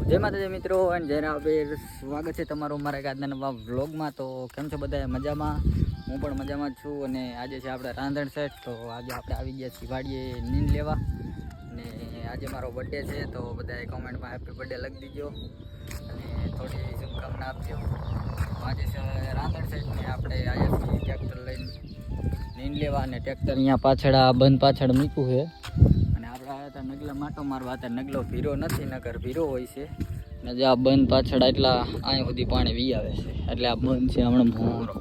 જય માતાજી મિત્રો અને જય રાબેર, સ્વાગત છે તમારું મારા એક આજના નવા વ્લોગમાં। તો કેમ છો બધા મજામાં? હું પણ મજામાં જ છું। અને આજે છે આપણે રાંધણ સેટ। તો આજે આપણે આવી ગયા છીએ વાડીએ નીંદ લેવા અને આજે મારો બર્થડે છે। તો બધાએ કોમેન્ટમાં હેપી બર્થડે લખી દીજો અને થોડી શુભકામના આપજો। આજે છે રાંધણ સેટ ને આપણે આવ્યા છીએ ટ્રેક્ટર લઈને નીંદ લેવા અને ટ્રેક્ટર અહીંયા પાછળ આ બંધ પાછળ મૂક્યું છે। નગલા માટો મારવા હતા, નગલો ભીરો નથી, નગર ભીરો હોય છે ને જે આ બંધ પાછળ એટલા અહીં સુધી પાણી વી આવે છે એટલે આ બંધ છે હમણાં મોરો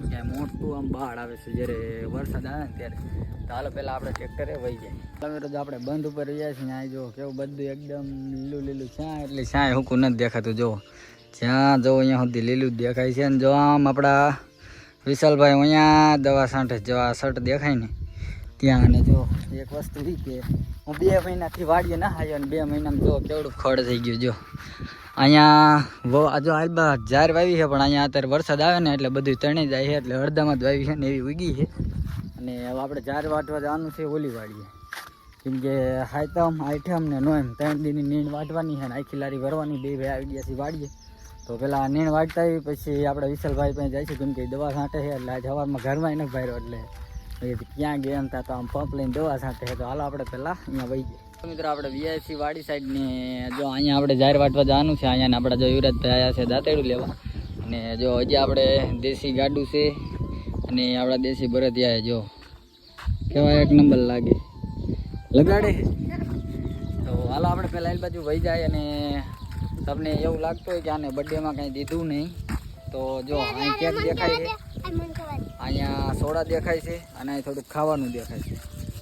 ત્યાં મોટું આમ બહાર આવે છે જ્યારે વરસાદ આવે ને ત્યારે। તો હાલો પહેલાં આપણે ટ્રેક્ટરે વહી જાય। તમે તો આપણે બંધ ઉપર રહ્યા છીએ, અહીં જો કેવું બધું એકદમ લીલું લીલું છાંય એટલે છાંય હુકું નથી દેખાતું। જો જ્યાં જો અહીંયા સુધી લીલું જ દેખાય છે। અને જો આમ આપણા વિશાલભાઈ અહીંયા દવા છાંટે જો આ શર્ટ દેખાય ને ત્યાં। અને જો એક વસ્તુ એ કે હું 2 મહિનાથી વાડીએ ના આવ્યો અને 2 મહિનામાં જો કેવડું ખડ થઈ ગયું। જો અહીંયા જો આલબા ઝાર વાવી છે પણ અહીંયા અત્યારે વરસાદ આવે ને એટલે બધું તણી જાય છે એટલે અડધામાં જ વાવી છે ને એવી ઉગી છે। અને હવે આપણે ઝાર વાટવા જવાનું છે ઓલી વાડીએ, કેમ કે હાયતમ આઈઠમ ને નોમ 3 દીની નીણ વાટવાની છે ને આખી લારી ભરવાની। 2 ભાઈ આવી ગયા છે વાડીએ। તો પેલા નીણ વાટતા આવી પછી આપણે વિશાલભાઈ પાસે જાય છે, કેમ કે દવા છાંટે છે એટલે આજ સવારમાં ઘરમાં ન ભર્યો એટલે ક્યાં ગયા હતા તો આમ પંપ લઈને દવા છાંટે છે। તો હાલો આપણે પહેલાં અહીંયા વહી ગયા। મિત્રો આપણે વીઆઈસી વાડી સાઈડ ને જો અહીંયા આપણે ઝાર વાટવા જવાનું છે। અહીંયા આપણા જો યુવરાજભાઈ આવ્યા છે દાંતેડું લેવા અને જો હજી આપણે દેશી ગાડું છે અને આપણા દેશી બળદિયા જો કેવા એક નંબર લાગે લગાડે। તો હાલો આપણે પહેલાં એ બાજુ વહી જાય અને તમને એવું લાગતું હોય કે આને બર્થડેમાં કંઈ દીધું નહીં તો જો અહીં કેક દેખાય છે, અહીંયા સોડા દેખાય છે અને અહીં થોડુંક ખાવાનું દેખાય છે,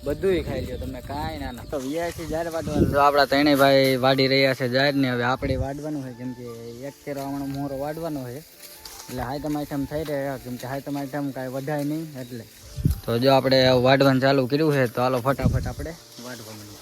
બધુંય ખાઈ લ્યો તમે કાંઈ ના તો વીઆઈસી ઝાર વાટવાનું। જો આપણા ત્રણેય ભાઈ વાડી રહ્યા છે ઝાર ને હવે આપણે વાડવાનું હોય, કેમ કે એક કેરો હમણાં મોરો વાડવાનો હોય એટલે હાયતમ આઈટમ થઈ રહ્યા, કેમ કે હાયતમ આઈટમ કાંઈ વધાય નહીં એટલે। તો જો આપણે વાડવાનું ચાલુ કર્યું છે તો હાલો ફટાફટ આપણે વાડવા માંડીએ।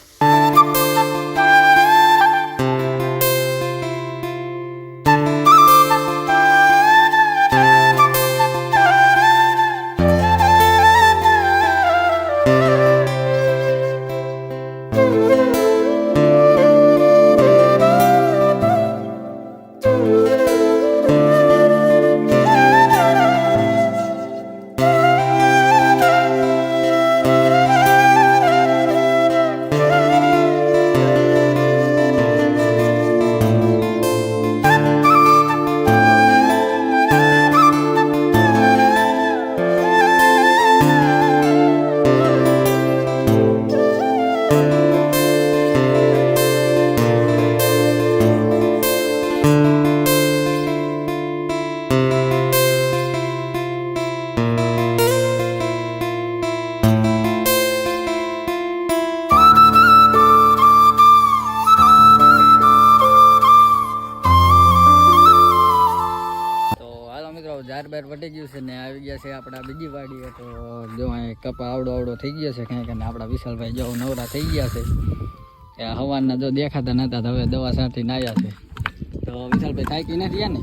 ઝાર બાર વટી ગયું છે ને આવી ગયા છે આપણા બીજી વાડીએ। તો જો અહીં કપા આવડો થઈ ગયો છે કંઈક અને આપણા વિશાલભાઈ જો નવરા થઈ ગયા છે કે હવાના જો દેખાતા નહોતા તો હવે દવા છાંટીને આવ્યા છે। તો વિશાલભાઈ થાકી નથી ગયા ને?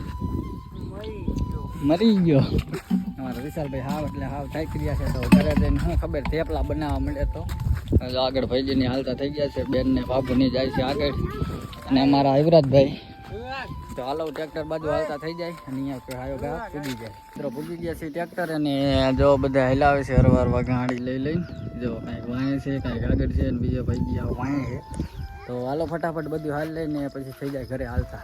મરી ગયો અમારા વિશાલભાઈ હાવ એટલે હાવ થાકી રહ્યા છે। તો ઘરે જઈને શું ખબર થેપલા બનાવવા માંડે તો આગળ ભાઈજીની હાલતા થઈ ગયા છે, બેનને બાબુની જાય છે આગળ અને અમારા યુવરાજભાઈ તો હાલો ટ્રેક્ટર બાજુ હાલતા થઈ જાય અને અહીંયા હાયો ઘા પૂગી જાય। મિત્રો પૂગી ગયા છે ટ્રેક્ટર અને જો બધા હલાવે છે હરવા ગાડી લઈને। જો કાંઈક વાંહે છે કાંઈક આગળ છે અને બીજો ભાઈ ગયા વાંહે છે। તો હાલો ફટાફટ બધું હાલ લઈને પછી થઈ જાય ઘરે હાલતા।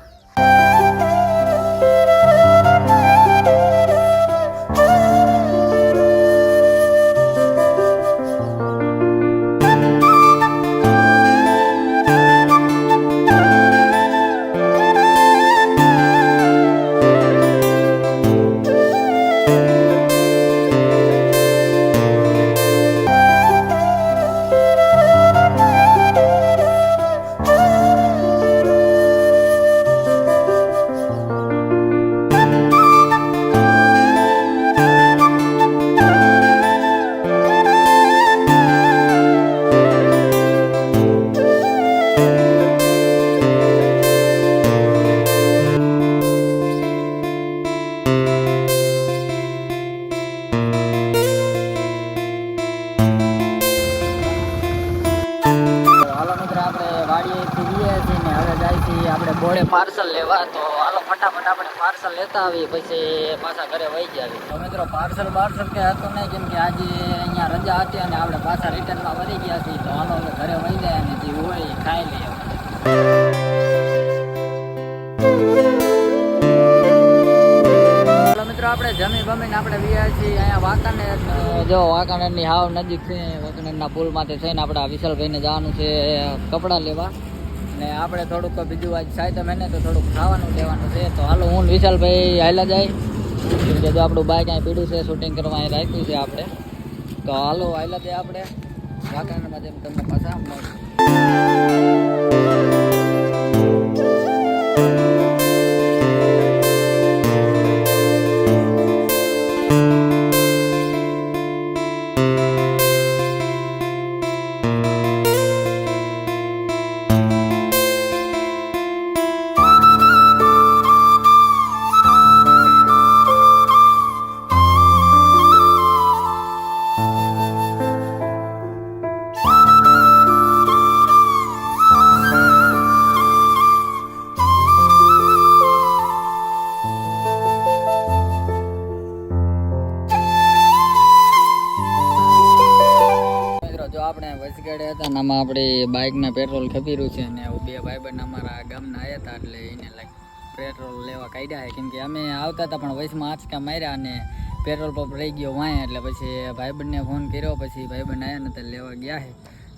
છીએ આપણે બોડે પાર્સલ લેવા. તો હાલો ફટાફટ આપણે પાર્સલ લેતા આવીએ, પછી પાછા ઘરે વહી જાવી. તો મિત્રો પાર્સલ કે હતું નહીં, કેમ કે આજે અહીંયા રજા હતી અને આપણે પાછા રિટર્નમાં વળી ગયા છીએ. તો હાલો હવે ઘરે વહી જાય અને જે હોય એ ખાઈ લઈએ. મિત્રો આપણે જમી બમીને આપણે વ્યા છીએ અહીંયા વાંકાનેર. જો વાંકાનેરની હાવ નજીક છે. વાંકાનેરના પુલમાંથી થઈને આપણે વિશાલભાઈને જવાનું છે કપડાં લેવા. ને આપણે થોડુંક બીજું આજ સાહિત્ય મહિને તો થોડુંક ખાવાનું લેવાનું છે. તો હાલો હું વિશાલભાઈ હાલા જાય, કેમ કે જો આપણું બાઇક અહીં પીડ્યું છે, શૂટિંગ કરવા અહીં રાખ્યું છે આપણે. તો હાલો હાલા જાય આપણે વાંકાનેરમાં જેમ તમને પાછા મળે. જો આપણે વચગાડે હતા ને આમાં આપણે બાઇકના પેટ્રોલ ખપીરું છે ને બે ભાઈબંધ અમારા ગામના આવ્યા હતા, એટલે એને લાઈક પેટ્રોલ લેવા કાઢ્યા છે. કેમ કે અમે આવતા હતા પણ વચમાં આંચકા માર્યા અને પેટ્રોલ પંપ રહી ગયો વાંય, એટલે પછી ભાઈબંધને ફોન કર્યો. પછી ભાઈબંધ આવ્યા ને તો લેવા ગયા છે.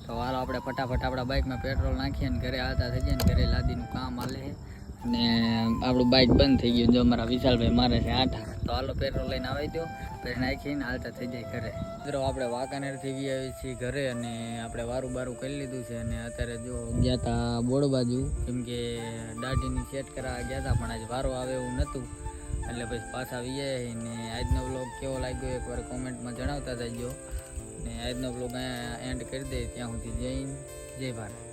તો હાલો આપણે ફટાફટ આપણા બાઇકમાં પેટ્રોલ નાખીએ ને ઘરે આવતા થઈ જાય ને ઘરે લાદીનું કામ હાલે છે. અને આપણું બાઇક બંધ થઈ ગયું. જો અમારા વિશાલભાઈ મારે છે આઠા. તો હાલો પેટ્રોલ લઈને આવી દો, પછી નાખીને હાલતા થઈ જાય ઘરે. મિત્રો આપણે વાંકાનેરથી આવી છીએ ઘરે અને આપણે વારું બારું કરી લીધું છે. અને અત્યારે જો ગયા હતા બોડ બાજુ, કેમ કે દાઢીની સેટ કરાવવા ગયા હતા, પણ આજે વારો આવે એવું નહોતું, એટલે પછી પાછા આવી ને આજનો વ્લોગ કેવો લાગ્યો એકવાર કોમેન્ટમાં જણાવતા જજો. ને આજનો વ્લોગ અહીંયા એન્ડ કરી દે. ત્યાં સુધી જય હિન્દ, જય ભારત.